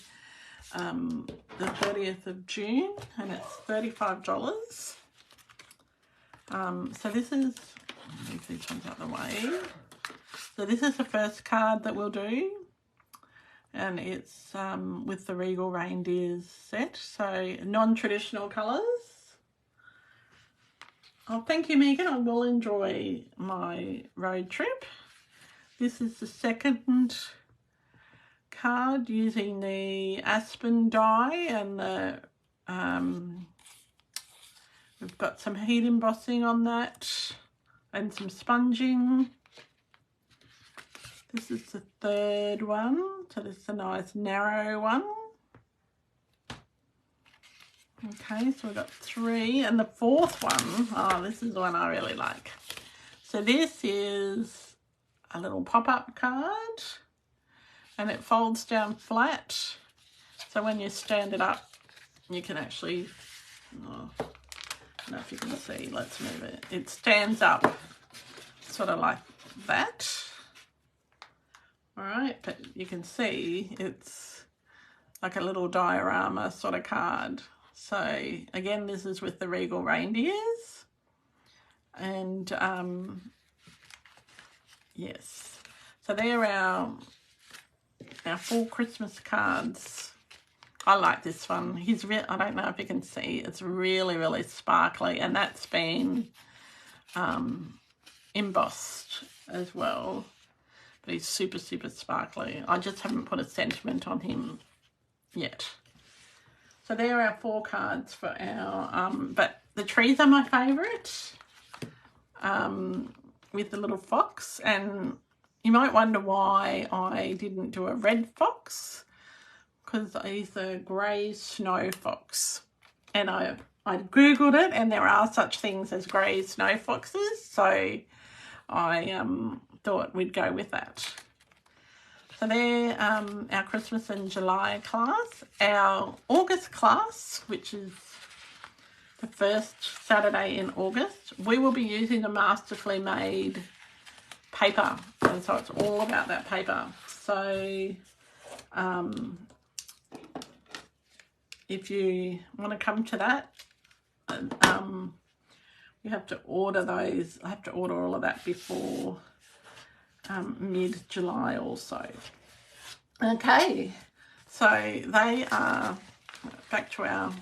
the 30th of June, and it's $35. So this is, move these ones out of the way. So this is the first card that we'll do, and it's with the Regal Reindeers set, so non-traditional colours. Oh, thank you, Megan. I will enjoy my road trip. This is the second card using the Aspen die, and the we've got some heat embossing on that and some sponging. This is the third one, so this is a nice narrow one. Okay, so we've got 3, and the fourth one, oh, this is the one I really like. So this is a little pop-up card, and it folds down flat. So when you stand it up, you can actually, oh, I don't know if you can see, let's move it. It stands up sort of like that. All right, but you can see it's like a little diorama sort of card. So again, this is with the Regal Reindeers, and yes, so they're our 4 Christmas cards. I like this one. I don't know if you can see, it's really, really sparkly, and that's been embossed as well. But he's super, super sparkly. I just haven't put a sentiment on him yet. So there are our 4 cards for our, but the trees are my favourite, with the little fox. And you might wonder why I didn't do a red fox, because he's a grey snow fox. And I Googled it, and there are such things as grey snow foxes. So I thought we'd go with that. So they're our Christmas in July class. Our August class, which is the first Saturday in August, we will be using the Masterfully made paper. And so it's all about that paper. So if you want to come to that, you have to order those. I have to order all of that before mid-July also. Okay, so they are back to our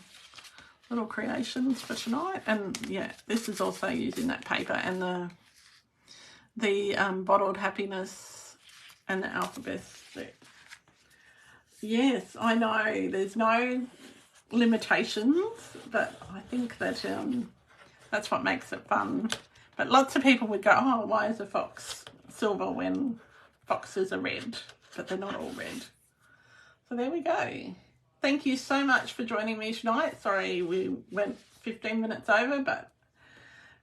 little creations for tonight, and yeah, this is also using that paper, and the bottled happiness and the alphabet set. Yes, I know there's no limitations, but I think that that's what makes it fun. But lots of people would go, oh, why is a fox silver when foxes are red? But they're not all red. So there we go. Thank you so much for joining me tonight. Sorry we went 15 minutes over, but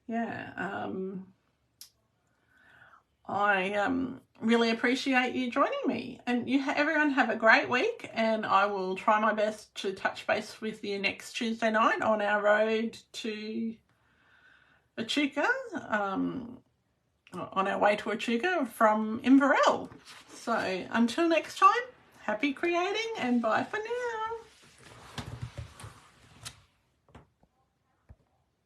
yeah, I really appreciate you joining me. And everyone have a great week, and I will try my best to touch base with you next Tuesday night on our road to Echuca, on our way to Echuca from Inverell. So until next time, happy creating, and bye for now.